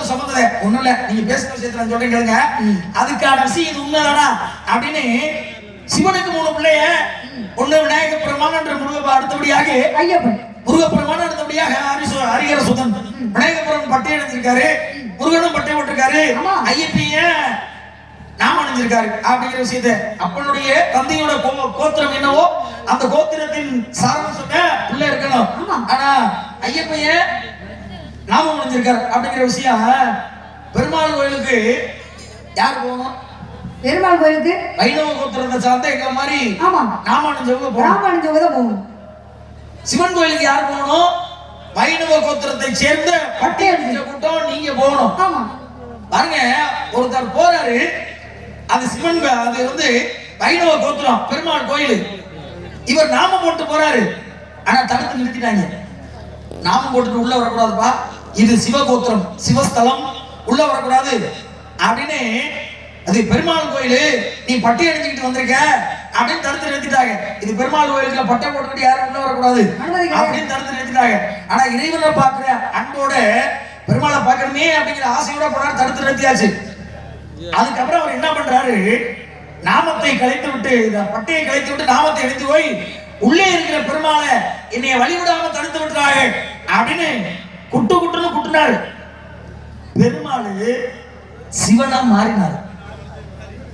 அதுவும் சம்பந்தம் ஒண்ணும் இல்ல, நீங்க பேசுற விஷயத்துல நான் சொல்றேன் கேளுங்க. அதுக்கான விஷயம் இது உண்மைதானா அப்படின்னு சிவனுக்கு 3 பிள்ளைய, ஒண்ணு விநாயக பெருமான் என்ற அடுத்தபடியாக ஐயப்பன், முருகப்பெருமான் அடுத்தபடியாக ஹரிஹர சுதன். விநாயக பெருமான் பட்டை அணிஞ்சிருக்காரு, முருகனும் பட்டை போட்டிருக்காரு, ஐயப்பைய நாம அணிஞ்சிருக்காரு அப்படிங்கிற விஷயத்த அப்பனுடைய தந்தையோட கோத்திரம் என்னவோ அந்த கோத்திரத்தின் சாராம்சமே பிள்ளை இருக்கணும். ஆனா ஐயப்பைய நாமம் அணிஞ்சிருக்காரு அப்படிங்கிற விஷயம். பெருமாள் கோயிலுக்கு யார் போகணும்? பெருமாள் கோயிலுக்கு வைணவ கோத்திரத்தை சார்ந்த எங்க மாதிரி நாம அணிஞ்சவங்க போகணும். சிவன் கோயிலுக்கு யார் போகணும்? வைணவ கோத்திரத்தை சேர்ந்த பட்டை அணிஞ்ச கூட்டம் நீங்க போகணும். பாருங்க, ஒருத்தர் போறாரு, அது சிவன், அது வந்து வைணவ கோத்திரம் பெருமாள் கோயில். இவர் நாமம் போட்டு போறாரு, ஆனா தடுத்து நிறுத்திட்டாங்க. நாமம் போட்டுட்டு உள்ள வரக்கூடாதுப்பா, இது சிவகோத்திரம், சிவஸ்தலம், உள்ள வரக்கூடாது அப்படின்னு. அது பெருமாள் கோயில், நீ பட்டை அணிஞ்சுக்கிட்டு வந்திருக்க அப்படின்னு தடுத்து நிறுத்திட்டாங்க. இது பெருமாள் கோயிலுக்குள்ள பட்டை போட்டுக்கிட்டு யாரும் உள்ள வரக்கூடாது அப்படின்னு தடுத்து நிறுத்திட்டாங்க. ஆனா இறைவனை பார்க்கிற அன்போட பெருமாளை பார்க்கணுமே அப்படிங்கிற ஆசையோட போனார், தடுத்து நிறுத்தியாச்சு. அதுக்கப்புறம் அவர் என்ன பண்றாரு, நாமத்தை கலைத்து விட்டு, பட்டையை கலைத்து விட்டு நாமத்தை எடுத்து போய் உள்ளே இருக்கிற பெருமாளை என்னைய வழிவிடாம தடுத்து விட்டுறாங்க அப்படின்னு குட்டுன்னு குட்டுனாரு. பெருமாள் சிவனா மாறினார்.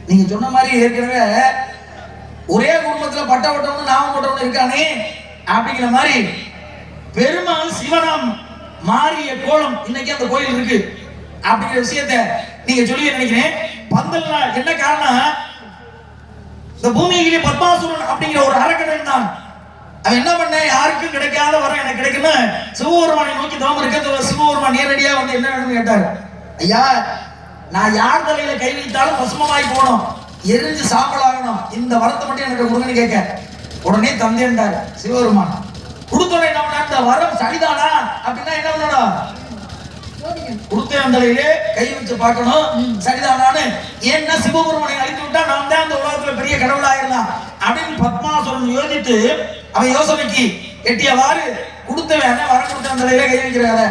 நீங்க சொன்ன மாதிரி ஏற்கனவே ஒரே குடும்பத்துல பட்ட ஓட்டம்னு நாமம் போட்டவனு இருக்கானே அப்படிங்கிற மாதிரி பெருமாள் சிவனாம் மாறிய கோலம் இன்னைக்கு அந்த கோயில் இருக்கு அப்படிங்கிற விஷயத்த நீங்க சொல்லி நினைக்கிறேன். பந்தல் என்ன காரணம், இந்த பூமியிலே பத்மாசுரன் அப்படிங்கிற ஒரு அரக்கன் தான். அவன் என்ன பண்ண, யாருக்கும் கிடைக்காத வர எனக்கு கிடைக்குன்னு சிவபெருமானை நோக்கி தவம் இருக்க. சிவபெருமான் நேரடியா வந்து என்ன வேணும்னு கேட்டாரு. ஐயா, நான் யார் தலையில கை வைத்தாலும் பசுமமாய் போகணும், எரிஞ்சு சாம்பலாகணும், இந்த வரத்தை மட்டும் எனக்கு கொடுங்கன்னு கேட்க உடனே தந்தேன்டாரு சிவபெருமான். கொடுத்தோட என்ன பண்ண, இந்த வரம் சரிதானா அப்படின்னா என்ன பண்ணணும், கொடுத்த தலையிலே கை வச்சு பார்க்கணும் சரிதானான்னு. ஏன்னா சிவபெருமானை அழித்து விட்டா நாம் தான் அந்த உலகத்துல பெரிய கடவுளாயிரலாம் அப்படின்னு பத்மாசுரன் யோசித்து அவன் யோசனைக்கு எட்டியவாறு கொடுத்தவன் வரம் கொடுத்த தலையில கை வைக்கிறாரு.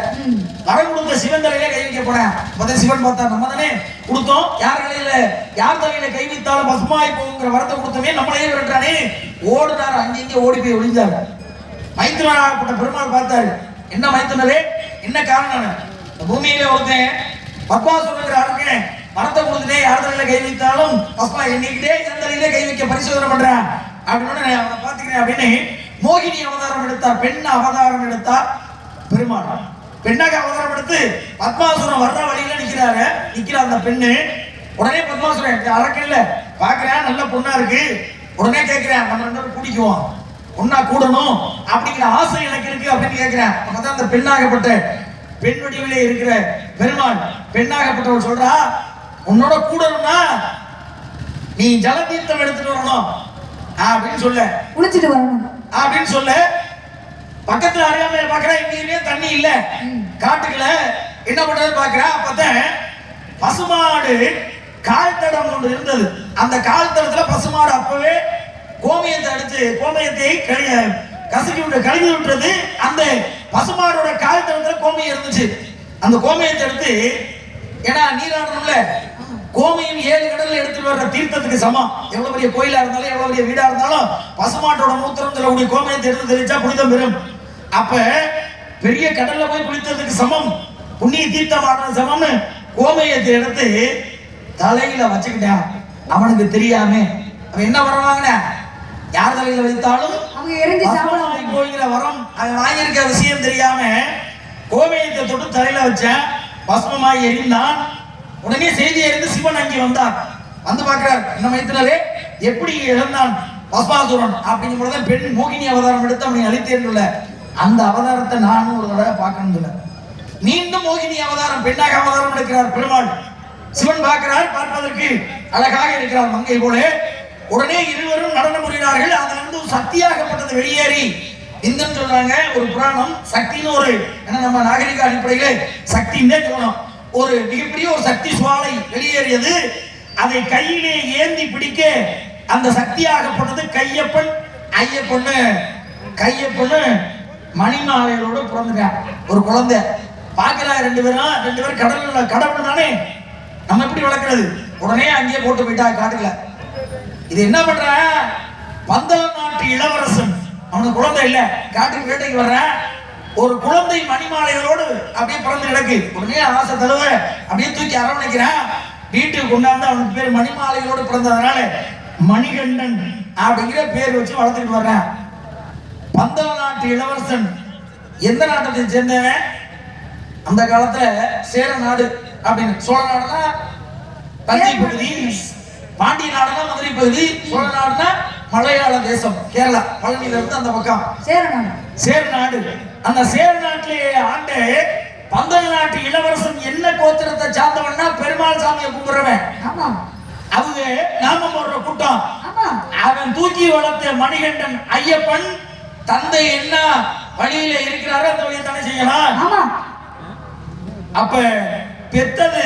வரம் கொடுத்த சிவன் தலையில கை வைக்க போனேன். முதல் சிவன் பார்த்தா நம்ம தானே கொடுத்தோம், யார் தலையில கை வைத்தாலும் பசுமாய் போங்கிற வரத்தை கொடுத்தவே நம்மளையே விரட்டானே. ஓடுனாரு, அங்கங்க ஓடி போய் ஒளிஞ்சாரு. மைத்துனராகப்பட்ட பெருமாள் பார்த்தாரு. என்ன மைத்துனரே, என்ன காரணம், பூமியில ஒருத்தன் பத்மாசுரங்கிற இருக்கேன், மரத்தை கொடுத்துட்டே யார் தலையில கை வைத்தாலும் பசுமா எண்ணிக்கிட்டே என் தலையில கை வைக்க பரிசோதனை பண்றேன் அப்படின்னு அவனை பாத்துக்கிறேன் அப்படின்னு மோகினி அவதாரம் எடுத்தார். பெண் அவதாரம் எடுத்தார் பெருமாள். பெண்ணாக அவதாரம் எடுத்து பத்மாசுரன் வர்ற வழியில நிக்கிற அந்த பெண்ணு. உடனே பத்மாசுரன் அரக்கன்ல பாக்குறேன், நல்ல பொண்ணா இருக்கு, உடனே கேட்கிறேன், நம்ம 2 பேரும் கூடிக்குவோம், ஒன்னா கூடணும் அப்படிங்கிற ஆசை எனக்கு இருக்கு அப்படின்னு கேட்கிறேன். அப்பதான் அந்த பெண்ணாகப்பட்ட பெண் வடிவிலே இருக்கிற பெருமாள் பெண்ணாகப்பட்டவர் சொல்றா, உன்னோட கூடணும்னா நீ ஜல தீர்த்தம் எடுத்துட்டு வரணும் அப்படின்னு சொல்ல, குளிச்சுட்டு வரணும் அப்படின்னு சொல்ல. பக்கத்துல அறியாமையில பாக்குறா, இங்கேயுமே தண்ணி இல்ல, காட்டுக்குள்ள என்ன பண்றது பாக்குறா. அப்பதான் பசுமாடு கால் தடம் ஒன்று இருந்தது. அந்த கால் தடத்துல பசுமாடு அப்பவே கோமியத்தை அடிச்சு கோமியத்தை கசக்கி விட்டு கழுவி விட்டுறது. அந்த பசுமாடோட கால் தடத்துல கோமியம் இருந்துச்சு. அந்த கோமியத்தை எடுத்து, ஏன்னா நீராடணும்ல, கோமியம் 7 கடல்ல எடுத்துட்டு வர்ற தீர்த்தத்துக்கு சமம். எவ்வளவு பெரிய கோயிலா இருந்தாலும் எவ்வளவு பெரிய வீடா இருந்தாலும் பசுமாட்டோட மூத்திரம் சொல்லக்கூடிய கோமியத்தை எடுத்து தெளிச்சா புனிதம் பெறும். அப்ப பெரிய கடல்ல போய் குளித்ததுக்கு சமம், புண்ணிய தீர்த்தம் ஆடுறது சமம்னு கோமியத்தை எடுத்து தலையில வச்சுக்கிட்டான். அவனுக்கு தெரியாம அவன் என்ன வரவாங்க, யார் தலையில வைத்தாலும் போகிற வரம் அவன் வாங்கியிருக்க விஷயம் தெரியாம கோமியத்தை தொட்டு தலையில வச்சேன், பஸ்மமாய் எரிந்தான். உடனே செய்தி அறிந்து சிவன் அங்கே வந்தார். வந்து பார்க்கிறார், என்ன மைத்தினரே எப்படி இழந்தான் பஸ்மாசுரன் அப்படிங்கும் பொழுது பெண் மோகினி அவதாரம் எடுத்து அவனை அழித்தேன். அந்த அவதாரத்தை நானும் ஒரு தடவை பார்க்கணும். மீண்டும் மோகினி அவதாரம் பெண்ணாக அவதாரம் எடுக்கிறார் பெருமாள். சிவன் பார்க்கிறார், பார்ப்பதற்கு அழகாக இருக்கிறார் மங்கை போல. உடனே இருவரும் நடனம் புரிகிறார்கள். அதிலிருந்து சக்தியாகப்பட்டது வெளியேறி இந்துன்னு சொல்றாங்க ஒரு புராணம். சக்தின்னு ஒரு நம்ம நாகரிக அடிப்படையில சக்தின்னு சொல்லணும். ஒரு மிகப்பெரிய ஒரு சக்தி சுவாலை வெளியேறியது. அதை கையிலே ஏந்தி பிடிக்க அந்த சக்தியாகப்பட்டது கையப்பன் ஐயப்பன்னு. கையப்பன்னு மணிமாலையோட பிறந்துட்டான் ஒரு குழந்தை. பாக்குறா ரெண்டு பேரும் கடவுள் தானே, நம்ம எப்படி வளர்க்கறது, உடனே அங்கேயே போட்டு போயிட்டா காட்டுல. இது என்ன பண்ற, பந்தள நாட்டு இளவரசன், அவனுக்கு குழந்தை இல்ல, காட்டுக்கு வேட்டைக்கு வர்ற ஒரு குழந்தை மணிமாலைகளோடு அப்படியே பிறந்து கிடக்கு. உடனே ஆசை தழுவ அப்படியே தூக்கி அரவணைக்கிறான், வீட்டுக்கு கொண்டாந்து அவனுக்கு பேர் மணிமாலைகளோடு பிறந்ததுனால மணிகண்டன் அப்படிங்கிற பேர் வச்சு வளர்த்துக்கிட்டு வர்றான். பந்தள நாட்டு இளவரசன் எந்த நாட்டத்தை சேர்ந்தவன், அந்த காலத்துல சேர நாடு அப்படின்னு, சோழ நாடுனா தஞ்சை பகுதி, பாண்டிய நாடுனா மதுரை பகுதி, சோழ நாடுனா மலையாள தேசம், கேரளா பழனியில இருந்து அந்த பக்கம் சேர நாடு. அந்த சேர நாட்டிலே ஆண்டு பந்தள நாட்டு இளவரசன் என்ன கோத்திரத்தை சார்ந்தவன்னா பெருமாள் சாமியை கும்பிடுறவன். அது நாமம் போடுற கூட்டம். அவன் தூக்கி வளர்த்த மணிகண்டன் ஐயப்பன் தந்தை என்ன வழியில இருக்கிறாரோ அந்த வழியை தானே செய்யலாம். அப்ப பெத்தது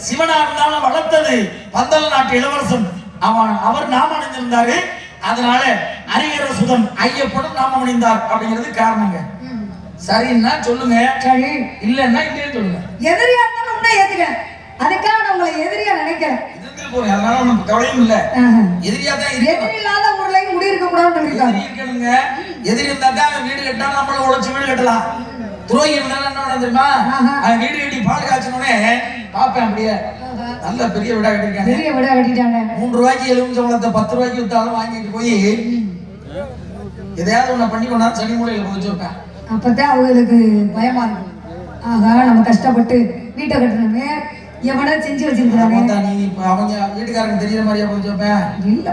சிவனா இருந்தாலும் வளர்த்தது பந்தள நாட்டு இளவரசன். அவர் நாமம் அணிந்திருந்தாரு, அதனால ஹரிஹர சுதன் ஐயப்பனும் நாமம் அணிந்தார் அப்படிங்கிறது காரணங்க. சரின்னா சொல்லுங்க, சரி இல்லன்னா இல்லைன்னு சொல்லுங்க. எதிரியா இருந்தாலும் உன்னை ஏத்துக்கிறேன், அதுக்காக நான் உங்களை எதிரியா நினைக்கிறேன். போறேன், அதனால நமக்கு கவலையும் இல்ல. எதிரியா தான் எதிரி இல்லாத ஊர்லயும் முடி இருக்க கூடாதுன்னு இருக்கணுங்க. எதிரி இருந்தா தான் வீடு கட்டினா நம்மள உழைச்சு வீடு கட்டலாம். துரோகி இருந்தாலும் என்ன தெரியுமா, வீடு கட்டி பால் காய்ச்சனோடனே பாப்பேன், அப்படியே நல்ல பெரிய வீடா கட்டிருக்காங்க, பெரிய வீடா கட்டிட்டாங்க, 3 ரூபாய்க்கு எலுமிச்சம்பழத்தை 10 ரூபாய்க்கு வித்தாலும் வாங்கிட்டு போய் எதையாவது ஒண்ணு பண்ணி கொண்டா சனி மூலையில புதைச்சு வைப்பேன். அப்பதான் அவங்களுக்கு பயமா இருக்கும். ஆகா நம்ம கஷ்டப்பட்டு வீட்டை கட்டணுமே எவனா செஞ்சு வச்சிருக்காங்க, நீ அவங்க வீட்டுக்காரங்க தெரியற மாதிரியா புதைச்சு வைப்பேன். இல்ல